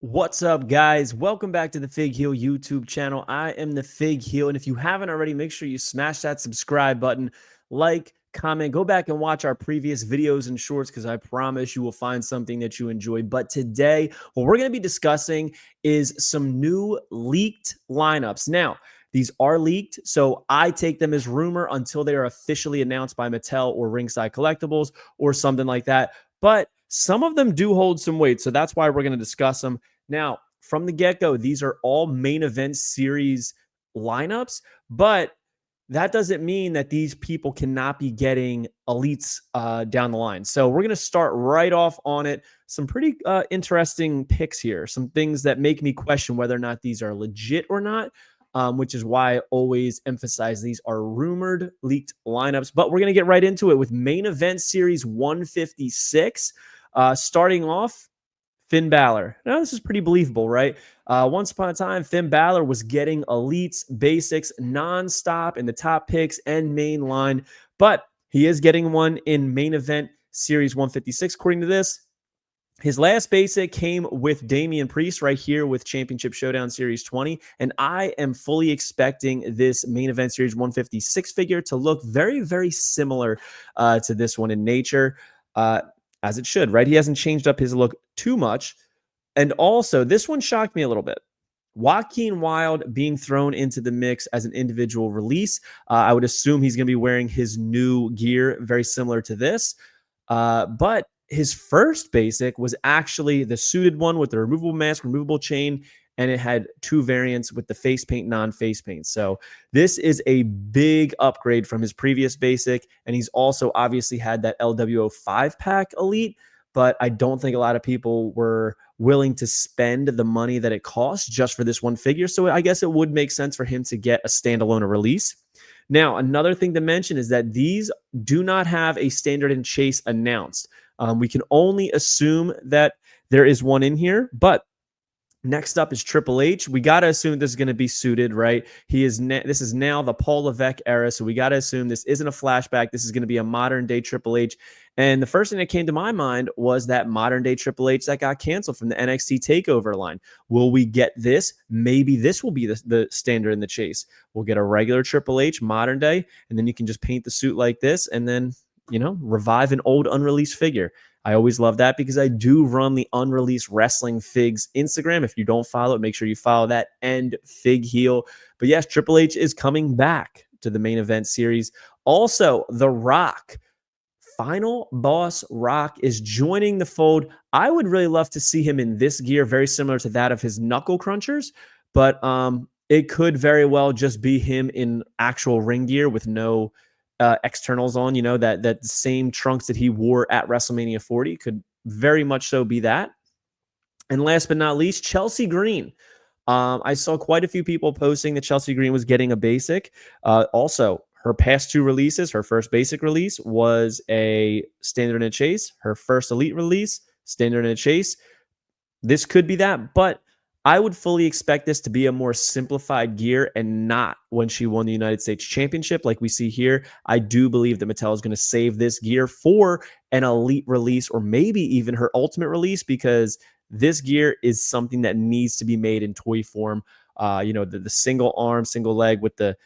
What's up, guys? Welcome back to the Fig Heel YouTube channel. I am the Fig Heel, and if you haven't already, make sure you smash that subscribe button, like, comment, go back and watch our previous videos and shorts because I promise you will find something that you enjoy. But today, what we're going to be discussing is some new leaked lineups. Now, these are leaked, so I take them as rumor until they are officially announced by Mattel or Ringside Collectibles or something like that. But some of them do hold some weight, so that's why we're going to discuss them. Now, from the get-go, these are all main event series lineups, but that doesn't mean that these people cannot be getting elites down the line. So we're going to start right off on it. Some pretty interesting picks here. Some things that make me question whether or not these are legit or not, which is why I always emphasize these are rumored leaked lineups. But we're going to get right into it with main event series 156. Starting off, Finn Balor. Now, this is pretty believable, right? Once upon a time, Finn Balor was getting elites, basics, nonstop in the top picks and main line, but he is getting one in main event series 156, according to this. His last basic came with Damian Priest right here with Championship Showdown Series 20, and I am fully expecting this main event series 156 figure to look very, very similar to this one in nature. As it should, right? He hasn't changed up his look too much. And also, this one shocked me a little bit. Joaquin Wilde being thrown into the mix as an individual release. I would assume he's going to be wearing his new gear, very similar to this. But his first basic was actually the suited one with the removable mask, removable chain, and it had two variants with the face paint, non-face paint. So this is a big upgrade from his previous basic, and he's also obviously had that LWO 5-pack Elite, but I don't think a lot of people were willing to spend the money that it costs just for this one figure. So I guess it would make sense for him to get a standalone release. Now, another thing to mention is that these do not have a standard and chase announced. We can only assume that there is one in here, but next up is Triple H. We got to assume this is going to be suited, right? This is now the Paul Levesque era, so we got to assume this isn't a flashback. This is going to be a modern day Triple H. And the first thing that came to my mind was that modern day Triple H that got canceled from the NXT Takeover line. Will we get this? Maybe this will be the standard in the chase. We'll get a regular Triple H modern day, and then you can just paint the suit like this, and then revive an old unreleased figure. I always love that because I do run the Unreleased Wrestling Figs Instagram. If you don't follow it, make sure you follow that and Fig Heel. But yes, Triple H is coming back to the main event series. Also, The Rock, Final Boss Rock, is joining the fold. I would really love to see him in this gear, very similar to that of his Knuckle Crunchers. But it could very well just be him in actual ring gear with no externals on, that same trunks that he wore at WrestleMania 40 could very much so be that. And last but not least, Chelsea Green. I saw quite a few people posting that Chelsea Green was getting a basic. Also, her past two releases, her first basic release was a standard and a chase. Her first elite release, standard and a chase. This could be that, but I would fully expect this to be a more simplified gear and not when she won the United States Championship like we see here. I do believe that Mattel is going to save this gear for an elite release or maybe even her ultimate release because this gear is something that needs to be made in toy form. The single arm, single leg with the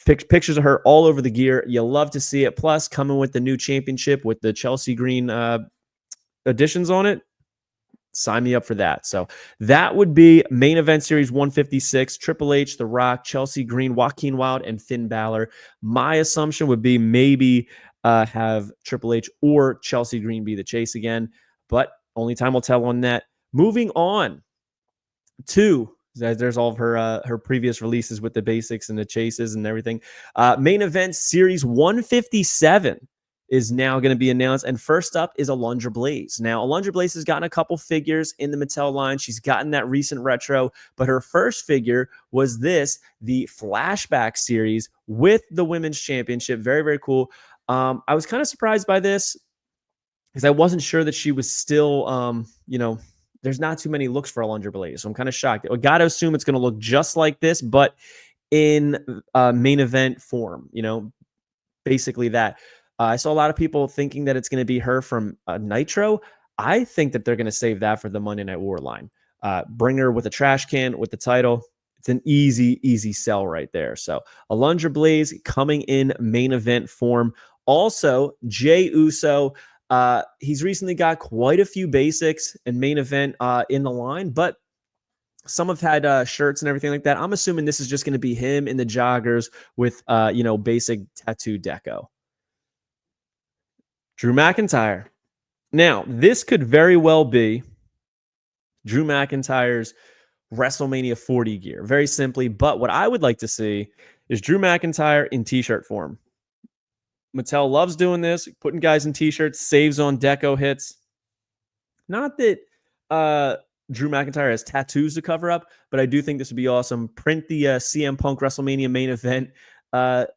pictures of her all over the gear. You love to see it. Plus, coming with the new championship with the Chelsea Green additions on it. Sign me up for that. So that would be main event series 156, Triple H, The Rock, Chelsea Green, Joaquin Wilde, and Finn Balor. My assumption would be maybe have Triple H or Chelsea Green be the chase again, but only time will tell on that. Moving on to, there's all of her previous releases with the basics and the chases and everything. Main event series 157 is now going to be announced. And first up is Alundra Blaze. Now, Alundra Blaze has gotten a couple figures in the Mattel line. She's gotten that recent retro, but her first figure was the Flashback series with the Women's Championship. Very, very cool. I was kind of surprised by this because I wasn't sure that she was still, there's not too many looks for Alundra Blaze. So I'm kind of shocked. I got to assume it's going to look just like this, but in main event form, basically that. I saw a lot of people thinking that it's going to be her from Nitro. I think that they're going to save that for the Monday Night War line. bring her with a trash can with the title. It's an easy sell right there. So Alundra Blaze coming in main event form. Also, Jey Uso. He's recently got quite a few basics and main event in the line, but some have had shirts and everything like that. I'm assuming this is just going to be him in the joggers with, basic tattoo deco. Drew McIntyre. Now, this could very well be Drew McIntyre's WrestleMania 40 gear, very simply. But what I would like to see is Drew McIntyre in t-shirt form. Mattel loves doing this, putting guys in t-shirts, saves on deco hits. Not that Drew McIntyre has tattoos to cover up, but I do think this would be awesome. Print the CM Punk WrestleMania main event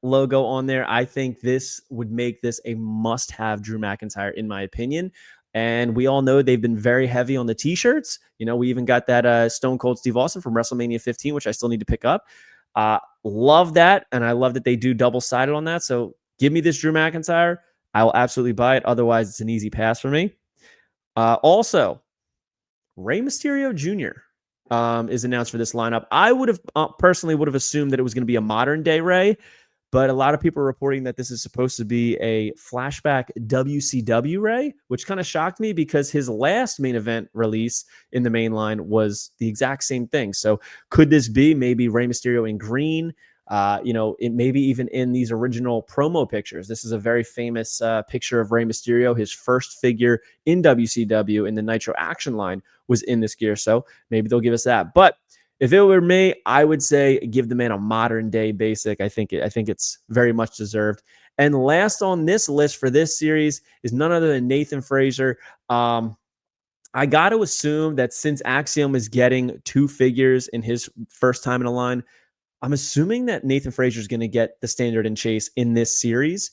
logo on there. I think this would make this a must-have Drew McIntyre, in my opinion. And we all know they've been very heavy on the t-shirts. We even got that Stone Cold Steve Austin from WrestleMania 15, which I still need to pick up. Love that, and I love that they do double-sided on that. So give me this Drew McIntyre. I will absolutely buy it. Otherwise, it's an easy pass for me. Also, Rey Mysterio Jr. Is announced for this lineup. I would have personally would have assumed that it was going to be a modern day Rey, but a lot of people are reporting that this is supposed to be a flashback WCW Rey, which kind of shocked me because his last main event release in the main line was the exact same thing. So could this be maybe Rey Mysterio in green? It maybe even in these original promo pictures. This is a very famous picture of Rey Mysterio. His first figure in WCW in the Nitro Action line was in this gear. So maybe they'll give us that. But if it were me, I would say give the man a modern day basic. I think it's very much deserved. And last on this list for this series is none other than Nathan Frazier. I got to assume that since Axiom is getting 2 figures in his first time in a line, I'm assuming that Nathan Frazier is going to get the standard and chase in this series.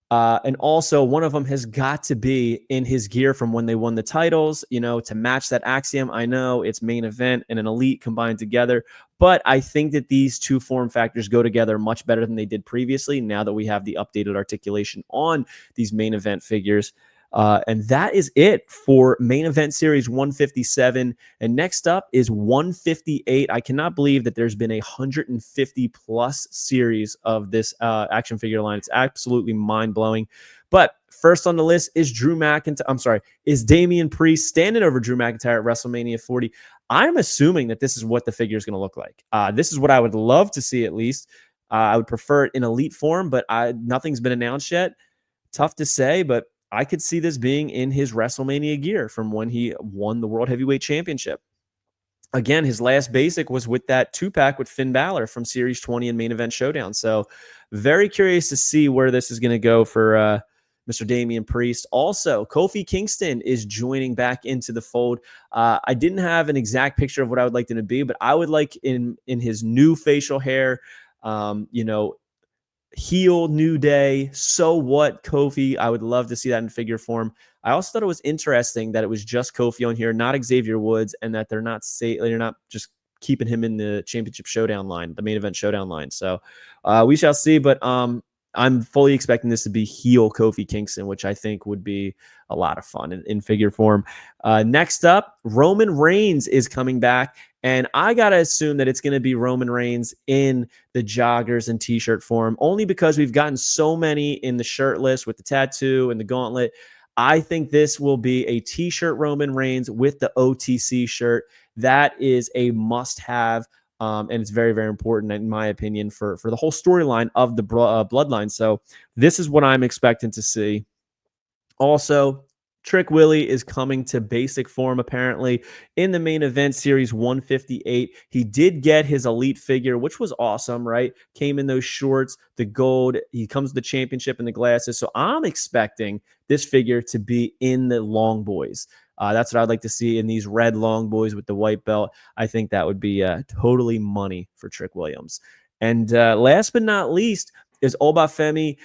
And also one of them has got to be in his gear from when they won the titles, to match that Axiom. I know it's main event and an elite combined together, but I think that these two form factors go together much better than they did previously. Now that we have the updated articulation on these main event figures. And that is it for main event series 157. And next up is 158. I cannot believe that there's been 150 plus series of this action figure line. It's absolutely mind blowing. But first on the list is is Damian Priest standing over Drew McIntyre at WrestleMania 40. I'm assuming that this is what the figure is going to look like. This is what I would love to see at least. I would prefer it in elite form, but nothing's been announced yet. Tough to say, but I could see this being in his WrestleMania gear from when he won the World Heavyweight Championship. Again, his last basic was with that 2-pack with Finn Balor from Series 20 and Main Event Showdown. So very curious to see where this is going to go for Mr. Damian Priest. Also, Kofi Kingston is joining back into the fold. I didn't have an exact picture of what I would like him to be, but I would like in his new facial hair, heel, New Day, so what, Kofi. I would love to see that in figure form. I also thought it was interesting that it was just Kofi on here, not Xavier Woods, and that they're not just keeping him in the championship showdown line, the main event showdown line. So we shall see, but I'm fully expecting this to be heel Kofi Kingston, which I think would be a lot of fun in figure form. Next up, Roman Reigns is coming back. And I got to assume that it's going to be Roman Reigns in the joggers and t-shirt form, only because we've gotten so many in the shirtless with the tattoo and the gauntlet. I think this will be a t-shirt Roman Reigns with the OTC shirt. That is a must-have, and it's very, very important, in my opinion, for the whole storyline of the bloodline. So this is what I'm expecting to see. Also, Trick Willie is coming to basic form, apparently, in the main event series 158. He did get his elite figure, which was awesome, right? Came in those shorts, the gold. He comes to the championship in the glasses. So I'm expecting this figure to be in the long boys. That's what I'd like to see in these red long boys with the white belt. I think that would be totally money for Trick Williams. And last but not least is Obafemi.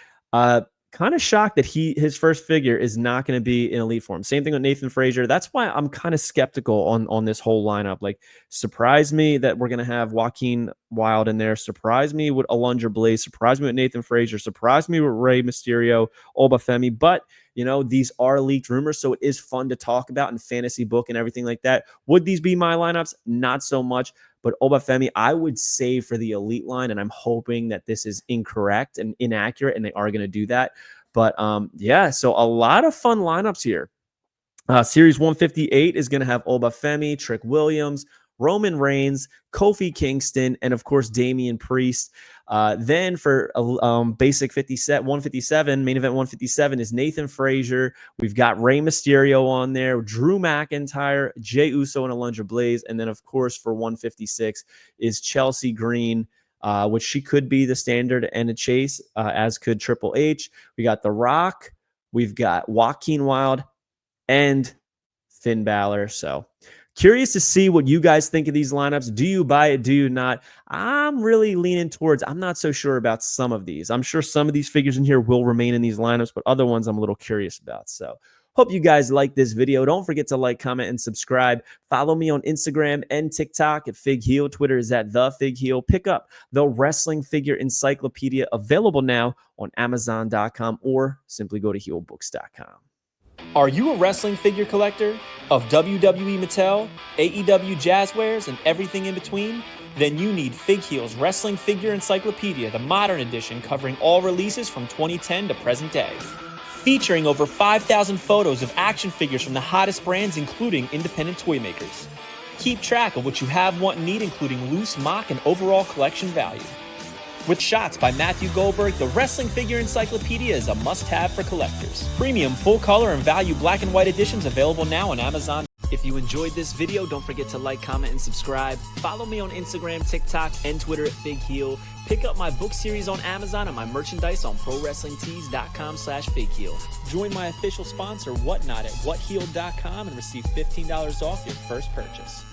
Kind of shocked that his first figure is not going to be in elite form. Same thing with Nathan Frazier. That's why I'm kind of skeptical on this whole lineup. Like, surprise me that we're going to have Joaquin Wilde in there. Surprise me with Alundra Blaze. Surprise me with Nathan Frazier. Surprise me with Rey Mysterio, Obafemi. But these are leaked rumors, so it is fun to talk about in fantasy book and everything like that. Would these be my lineups? Not so much. But Obafemi, I would save for the elite line, and I'm hoping that this is incorrect and inaccurate, and they are going to do that. But yeah, so a lot of fun lineups here. Series 158 is going to have Obafemi, Trick Williams, Roman Reigns, Kofi Kingston, and of course Damian Priest. Then for basic 157, main event 157 is Nathan Frazier. We've got Rey Mysterio on there, Drew McIntyre, Jey Uso, and Alundra Blaze. And then of course for 156 is Chelsea Green, which she could be the standard and a chase, as could Triple H. We got The Rock. We've got Joaquin Wilde and Finn Balor. So curious to see what you guys think of these lineups. Do you buy it? Do you not? I'm really leaning towards, I'm not so sure about some of these. I'm sure some of these figures in here will remain in these lineups, but other ones I'm a little curious about. So hope you guys like this video. Don't forget to like, comment, and subscribe. Follow me on Instagram and TikTok at Fig Heel. Twitter is at The Fig Heel. Pick up the Wrestling Figure Encyclopedia, available now on Amazon.com, or simply go to HeelBooks.com. Are you a wrestling figure collector of WWE Mattel, AEW Jazzwares, and everything in between? Then you need Fig Heel's Wrestling Figure Encyclopedia, the modern edition covering all releases from 2010 to present day. Featuring over 5,000 photos of action figures from the hottest brands, including independent toy makers. Keep track of what you have, want, and need, including loose, mock, and overall collection value. With shots by Matthew Goldberg, the Wrestling Figure Encyclopedia is a must-have for collectors. Premium full-color and value black and white editions available now on Amazon. If you enjoyed this video, don't forget to like, comment, and subscribe. Follow me on Instagram, TikTok, and Twitter at Fig Heel. Pick up my book series on Amazon and my merchandise on ProWrestlingTees.com/FigHeel. Join my official sponsor, Whatnot, at WhatHeel.com and receive $15 off your first purchase.